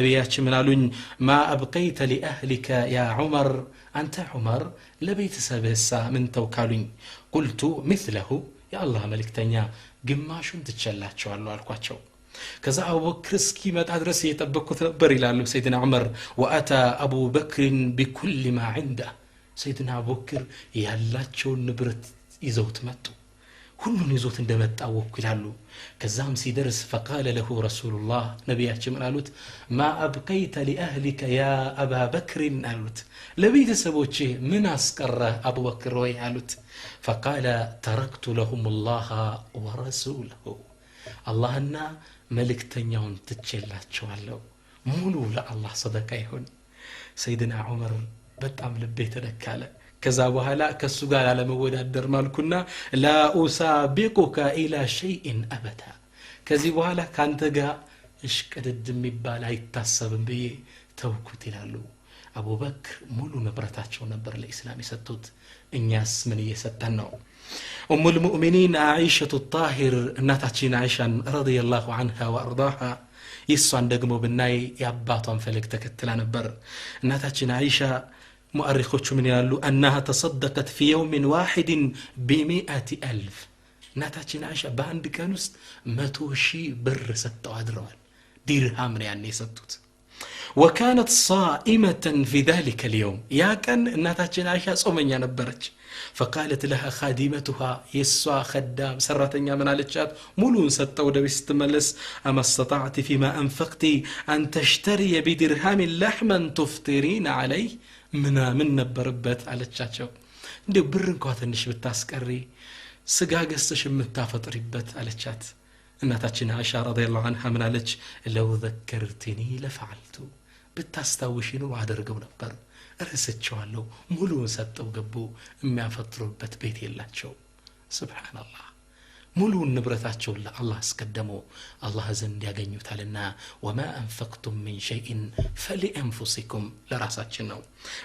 ነቢያችን ምን አሉኝ ማ አብቀይተ ሊአህሊከ ያ ዑመር አንተ ዑመር ለቤተሰብህሳ ምን ተውካሉኝ ቁልቱ مثله የአላህ መልእክተኛ ግማሹን ትቸላቸዋለሁ አልኳቸው ከዛ አቡበክር እስኪመጣ ድረስ እየጠበቅኩት ነበር ይላሉ ሰይድና ዑመር ወአታ አቡበክር بكل ما عنده ሰይድና አቡበክር ያላቸውን ንብረት ይዘውት መጡ ሁሉን ይዞት እንደመጣ ወኩ ይላሉ ከዛም ሲደርስ فقال له رسول الله ነብያችን አሉት ما ابقيت لاهلك يا ابا بكر አሉት ለቤተሰቦቼ ምን አስቀረህ አቡበክር ወይ አሉት فقال تركت لهم الله ورسوله አላህና መልእክተኛውን ትቸላቸዋለሁ ሙሉ ለአላህ ሰደቃ ይሁን ሰይድና ዑመር በጣም ልቤ ተደካለ ከዛ በኋላ ከሱ ጋር አለመወዳደር ማልኩና لا أسابقك إلى شيء أبدا ከዚህ በኋላ ካንተ ጋር እሽቅድድ የሚባል አይታሰብም ብዬ ተውኩት ይላሉ አቡበክር ሙሉ ንብረታቸው ነበር ለእስላም የሰጡት እኛስ ምን እየሰጠን ነው ام المؤمنين عائشة الطاهر እናታችን አይሻ رضي الله عنها وارضاها ይሷን ደግሞ ብናይ ያባቷን ፈለግ ተከትላ ነበር እናታችን አይሻ مؤرخوቹ ምን ይላሉ انها تصدقت في يوم واحد ب100,000 እናታችን አይሻ በአንድ ቀን ውስጥ 100,000 ብር ሰጥተው አድረዋል ዲርሃም ነው ያኔ የሰጡት وكانت صائمة في ذلك اليوم يا كان እናታችን አይሻ ጾመኛ ነበረች فقالت لها خادمتها يسوا خدام سرتኛ ምን አለቻት ሙሉን ሰጠው ወደ ቤት ስትመለስ اما استطعت فيما انفقت ان تشتري بدرهم لحما تفطرين عليه من ነበርበት አለቻቸው እንዴ ብር እንኳን ትንሽ ብታስቀሪ ስጋ ገዝተሽ የምታፈጥሪበት አለቻት እናታችን አይሻ ረዲየላሁ ዐንሃ ምን አለች لو ذكرتني لفعلت ብታስታውሺ ነው አደርገው ነበር እረስቸዋለሁ ሙሉን ሰጠው ገቡ የሚያፈጥሩበት ቤት የላቸው ሱብሃንአላህ ሙሉን ንብረታቸው ለአላህ አስቀደሙ አላህ ዘንድ ያገኙታልና وما انفقتم من شيء فلانفسكم ለራሳችን ነው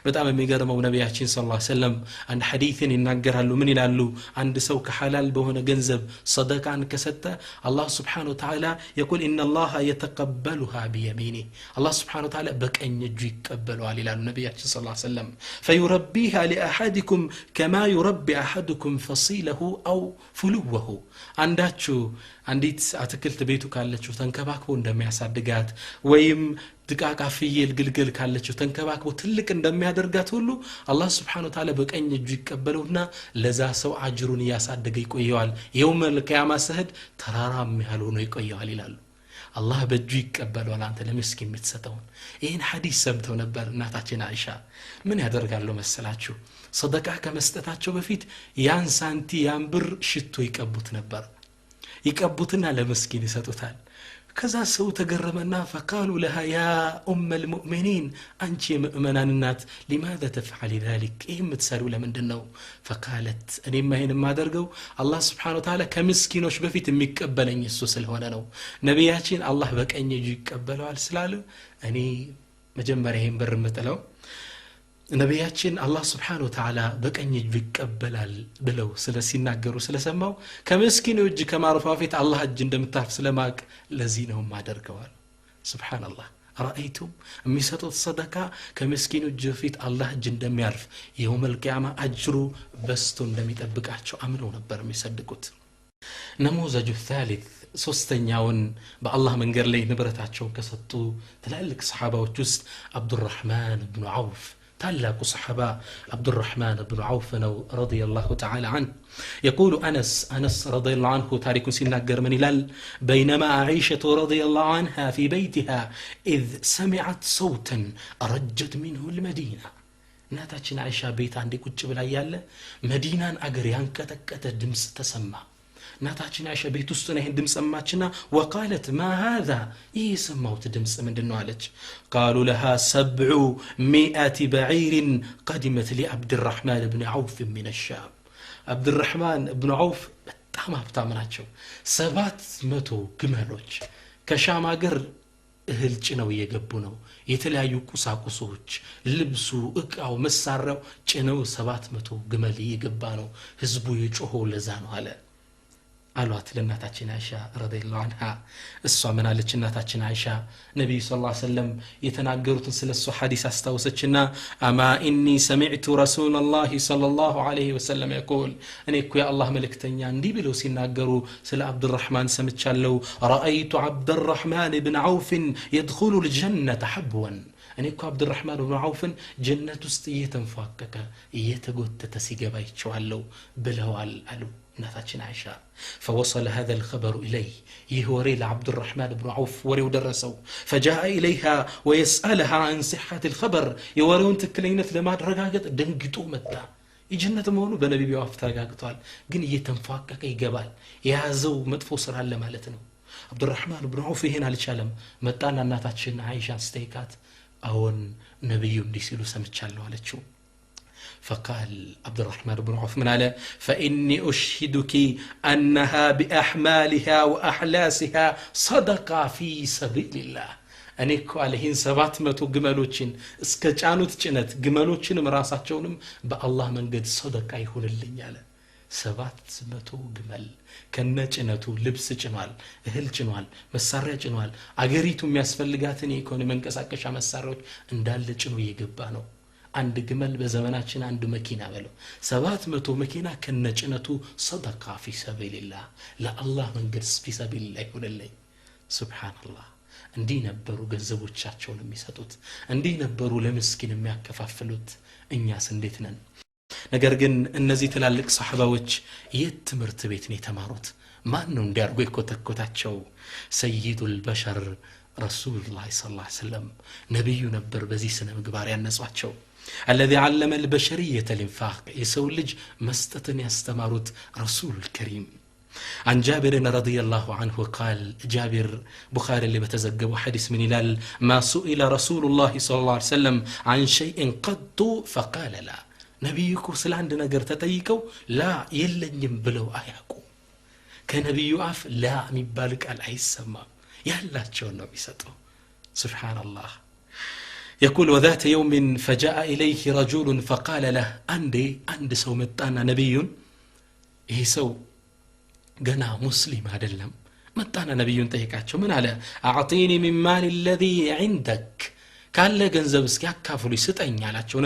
በጣም የሚገርመው ነብያችን ሰለላሁ ዐለይሂ ወሰለም አንድ ሐዲስን ይናገራሉ ምን ይላሉ አንድ ሰው ከሐላል በሆነ ገንዘብ ሰደቃን ከሰጠ አላህ Subhanahu Wa Ta'ala يقول ان الله يتقبلها بيمينه الله Subhanahu Wa Ta'ala በቀኝ እጁ ይቀበለዋል ይላሉ ነብያችን ሰለላሁ ዐለይሂ ወሰለም فيربيها لاحدكم كما يربي احدكم فصيله او فلوه አንዳችሁ አንዲት አትክልት ቤቱ ካለችው ተንከባክቦ እንደሚያሳድጋት ወይም ድቃቃ ፍየል ግልገል ካለችው ተንከባክቦ ትልቅ እንደሚያደርጋት ሁሉ አላህ Subhanahu Wa Ta'ala በቀኝ እጁ ይቀበለውና ለዛ ሰው አጅሩን ያሳደገ ይቆየዋል የውመል ቂያማ ሰህድ ተራራም ያህል ሆኖ ይቆየዋል ይላሉ አላህ በእጁ ይቀበለዋል አንተ ለምስኪን የምትሰጠው ይሄን ሐዲስ ሰምተው ነበር እናታችን አይሻ ምን ያደርጋሉ መሰላችሁ ሰደቃ ከመስጠታቸው በፊት ያን ሳንቲ ያን ብር ሽቶ ይቀቡት ነበር ይቀቡትና ለምስኪን ይሰጡታል ከዛ ሰው ተገረመና فقالوا لها يا ام المؤمنين አንቺ የምእመናን እናት لماذا تفعل ذلك ይሄም ትሰሩ ለምንድነው فقالت እኔማ ይሄን ማደርገው አላህ Subhanahu Wa Ta'ala ከምስኪኖች በፊት የሚቀበለኝ እሱ ስለሆነ ነው ነብያችን አላህ በቀኝ እጁ ይቀበለዋል ስላሉ እኔ መጀመሪያ ይሄን ብር መጥለው ነብያችን አላህ Subhanahu Wa Ta'ala በቀኝ እጁ ይቀበላል ብለው ስለሲናገሩ ስለሰማው ከምስኪኑ እጅ ከማረፋ ፊት አላህ እጅ እንደምታርፍ ስለማቅ ለዚህ ነው ማደርገዋል ሱብሃንአላህ رأيتم የሚሰጡት ሰደቃ ከምስኪኑ እጅ ፊት አላህ እጅ እንደሚያርፍ የውመል ቂያማ አጅሩ በስቶ እንደሚጠብቃቸው አምነው ነበር የሚሰድቁት نموذج الثالث ሶስተኛውን በአላህ መንገድ ላይ ንብረታቸውን ከሰጡ ትላልቅ ሰሃባዎች ውስጥ አብዱራህማን ኢብኑ ዐውፍ ታላቁ ሰሃባ አብዱራህማን ኢብኑ ዐውፍ ነው رضي الله تعالى عنه يقول أنس رضي الله عنه تاريخ ሲናገር ምን ይላል بينما عائشة رضي الله عنها في بيتها إذ سمعت صوتا رجت منه المدينة እናታችን አይሻ ቤት አንዴ ቁጭ ብላ ያለ መዲናን አገር ያንቀጠቀጠ ድምጽ ተሰማ እናታችን አይሻ ቤት ውስጥ ነው ይሄን ድምጽ ሰማችና وقالت ما هذا يسمعوا ድምጽ ምንድነው አለች قالوا لها 700 بعير قدمت لعبد الرحمن بن عوف من الشام عبد الرحمن بن عوف በጣም ሀብታም ናቸው 700 ግመሎች ከሻም አገር እህል ጭነው እየገቡ ነው የተለያዩ ቁሳቁሶች ልብሱ እቃው መሳሪያው ጭነው 700 ግመል እየገባ ነው ህዝቡ የጮኸው ለዛ ነው አለ አሏት ለእናታችን አይሻ ረዲየላሁ ዐንሃ እሷ ምን አለች እናታችን አይሻ ነብዩ ሰለላሁ ዐለይሂ ወሰለም የተናገሩትን ስለሱ ሐዲስ አስታወሰችና አማ ኢኒ ሰሚዕቱ ረሱላላህ ሰለላሁ ዐለይሂ ወሰለም يقول እኔ እኮ የአላህ መልእክተኛ እንዲህ ብለው ሲናገሩ ስለ አብዱራህማን ሰምቻለሁ ረአይቱ አብዱራህማን ኢብኑ ዐውፍ يدخل الجنة حبوا እኔ እኮ አብዱራህማን ኢብኑ ዐውፍን ጀነት ውስጥ እየተንፏቀቀ እየተጎተተ ሲገባ ይቸዋለሁ ብለዋል አሉ ناتاتشن عائشة فوصل هذا الخبر إليه يهوري لعبد الرحمن بن عوف وري ودرسه فجاء إليها ويسألها عن صحة الخبر يورون تكلينة لما رقاقت دنقتو متى يجنة مونو بنبي بيوف ترقاقتوال قن يتنفاقك يقبال يازو مدفوصر هلا مالتنو عبد الرحمن بن عوف هنا لشالم متانا ناتاتشن عائشة ستيكات أون نبي ديسيلو سمتشالو على تشو فقال عبد الرحمن بن عوف من على فإني أشهدك أنها بأحمالها وأحلاسها صدقة في سبيل الله أنيكو عليهن 700 جمالوچين اسكچانوت چنت جمالوچين مراساچونم بالله من قد صدقة يكون اللي على 700 جمال كنچنتو لبس چنوال እህል ጭኗል መሳሪያ ጭኗል አገሪቱ የሚያስፈልጋትን ኢኮኖሚ መንቀሳቀሻ መሳሪያዎች እንዳለ ጭኖ እየገባ ነው አንድ ግመል በዘመናችን አንድ መኪና በለው 700 መኪና ከነጭነቱ ሰደቃ في سبيل الله ለአላህ መንገድ في سبيل الله ይሁንልኝ ሱብሃንአላህ እንዲህ ነበሩ ገንዘቦቻቸውን የሚሰጡት እንዲህ ነበሩ ለምስኪን የሚያከፋፍሉት እኛስ እንዴት ነን ነገር ግን እነዚህ ትላልቅ ሱሐባዎች የትምህርት ቤት ነው የተማሩት ማን ነው እንዲያርጉ ይኮተኮታቸው ሰይዱል በሸር ረሱሉላህ ሰለላሁ ዐለይሂ ወሰለም ነብዩ ነበር በዚህ ስነ ምግባር ያነጿቸው الذي علم البشرية الانفاق يسولج مستتن يستمرت رسول الكريم عن جابر رضي الله عنه قال جابر بخاري اللي بتزجبوا حديث من هلال ما سئل رسول الله صلى الله عليه وسلم عن شيء قط فقال لا نبيكم سل عندنا قر تتيكو لا يلنيم بلو آياكو كنبي عف لا مبالك على أي السماء يلا تشونو بيسطو سبحان الله يقول وذات يوم فجاء إليه رجل فقال له عند سو متانا نبي يسو قنا مسلم هذا اللم متانا نبي تهيكاتشو من على أعطيني من مال الذي عندك قال له ገንዘብስ ያካፍሉ ይስጠኝ አላቸው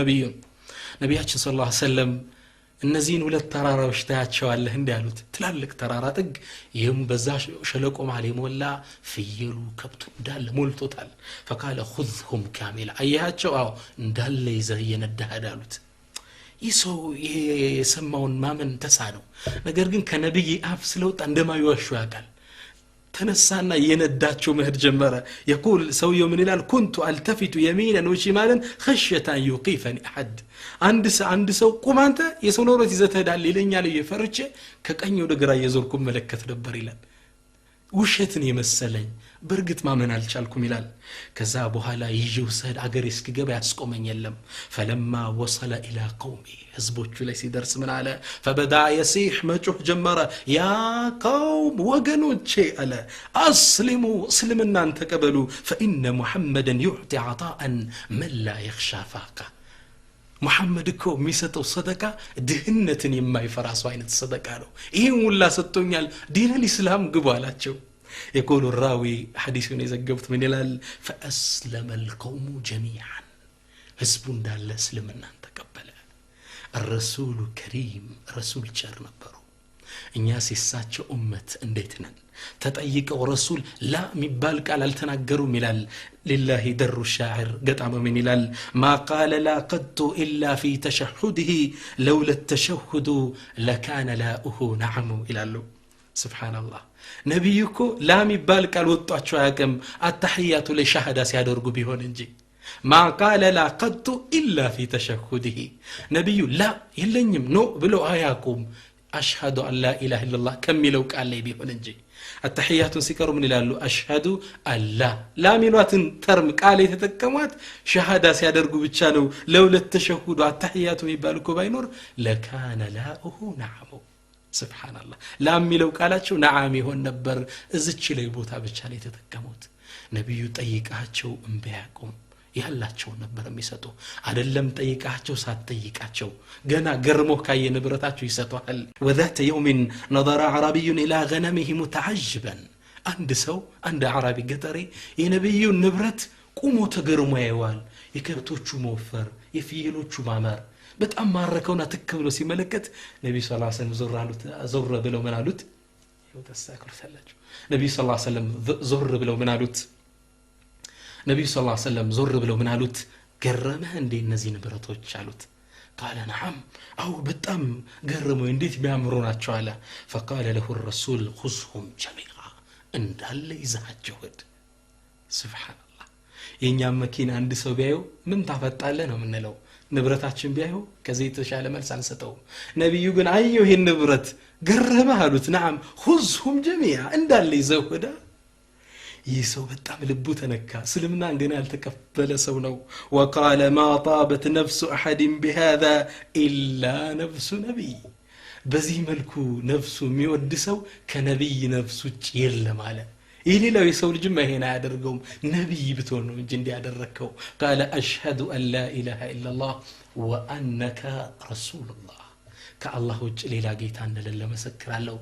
ነብያችን ሰለላሁ ዐለይሂ ወሰለም እነዚህን ሁለት ተራራዎች ታያቸዋለህ እንዳሉት ትላልቅ ተራራ ጥግ ይህም በዛ ሸለቆ ማለ ሞላ ፍየሉ ከብቱ እንዳለ ሞልቶታል فقال خذهم كاملا አያቸው አው እንዳለ ይዘህ የነዳህ ዳሉት ይሰው የሰማውን ማመን ተሳነው ነገር ግን ከነብይ አፍ ስለወጣ እንደማይዋሹ ያቃል ተነሳና የነዳቸው መሄድ ጀመረ يقول سويو من الال كنت التفت يمينا وشمالا خشيه ان يوقفني احد አንድ ሰው ቁም አንተ የሰው ኖሮት ይዘህ ትሄዳለህ ይለኛል እየፈርቼ ከቀኝ ወደ ግራ እየዞርኩ መለከት ነበር ይላል ውሸትን የመሰለኝ በርግጥ ማመን አልቻልኩም ይላል ከዛ በኋላ ይዤው ሰድ አገር እስኪገባ ያስቆመኝ የለም فلما وصل الى قومي ህዝቦቹ ላይ ሲደርስ ምን አለ فبدا يصيح መጮህ ጀመረ يا قوم ወገኖቼ አለ اسلموا እስልምናን ተቀበሉ فان محمدا يعطي عطاء من لا يخشى فاقه محمد እኮ የሚሰጠው ሰደቃ ድህነትን የማይፈራ ሰው አይነት ሰደቃ ነው ይሄን ሁላ ሰጥቶኛል ዲን الاسلام ግቡ አላቸው يقول الراوي حديثን የዘገቡት ምን ይላል فاسلم القوم جميعا ህዝቡ እንዳለ እስልምናን ተቀበለ الرسول كريم رسول ቸር ነበሩ እኛስ የሳቸው ኡመት እንዴት ነን ተጠይቀው ረሱል ላ ሚባል ቃል አልተናገሩም ይላል لله در الشاعر قطعه من ይላል ما قال لا قد الا في تشهده لولا التشهد لكان لاؤه نعم ይላሉ سبحان الله ነብዩኮ ላ ሚባል ቃል ወጣቸው ያቀም አተህያቱ ለሻሃዳ ሲያደርጉ ቢሆን እንጂ ما قال لا قد الا في تشهده ነብዩ ላ የለኝም ነው ብሎ አያቁም أشهد أن لا إله إلا الله كم يلو قال لي بيهون انجي التحيات سيكروا من الالو أشهد أن لا منوات ترم قال يتتكمات شهادة سيادرقوا بتشانو لولا التشهد التحيات يبالكوا باينور لكان لاؤه نعم سبحان الله لا ميلو قالاتشو نعم يهون نبر ازتش لي بوتا بتشان يتتكموت نبيو طيقاتشو انبياكم ያላቸው ነበር የሚሰጡ አይደለም ጠይቃቸው ሳትጠይቃቸው ገና ገርሞ ካየ ንብረታቸው ይሰጣል وذات يوم نظر عربي الى غنمه متعجبا አንድ ሰው አንድ አረቢ ገጠሬ የነብዩን ንብረት ቆሞ ተገርሞ ያያል የከብቶቹ መወፈር የፍየሎቹ ማማር በጣም ማረከውና ተከብሎ ሲመለከት ነብዩ ሰለላሁ ዐለይሂ ወሰለም ዞር ብለው ምን አሉት ይወተሳክሩታላችሁ ነብዩ ሰለላሁ ዐለይሂ ወሰለም ዞር ብለው ምን አሉት ነብዩ ሰለላሁ ዐለይሂ ወሰለም ዞር ብለው ምን አሉት ገረመህ እንዴ እነዚህ ንብረቶች አሉት قال نعم أو በጣም ገረመው እንዴት ቢያምሩ ናቸው አለ فقال له الرسول خذهم جميعا እንዳለ ይዛቸው ሄድ ሱብሃንአላህ የኛ መኪና አንድ ሰው ቢያየው ምን ታፈጣለህ ነው ምንለው ንብረታችን ቢያየው ከዚህ የተሻለ መልስ አንሰጠው ነብዩ ግን አየው ይሄን ንብረት ገረመህ አሉት نعم خذهم جميعا እንዳለ ይዘው ሄዳ يسو بتعم لبو تنكا سلمنا عندنا التكفل سونو وقال ما طابت نفس أحد بهذا إلا نفس نبي بزي ملكو نفسه ميودسو كنبي نفسه يلا ماله إلي لو يسول جمع هنا عدرقهم نبي بتونه جندي عدركو قال أشهد أن لا إله إلا الله وأنك رسول الله كالله وجه لي لاقيت عنا لله مسكر له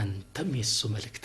أنتم يسو ملكت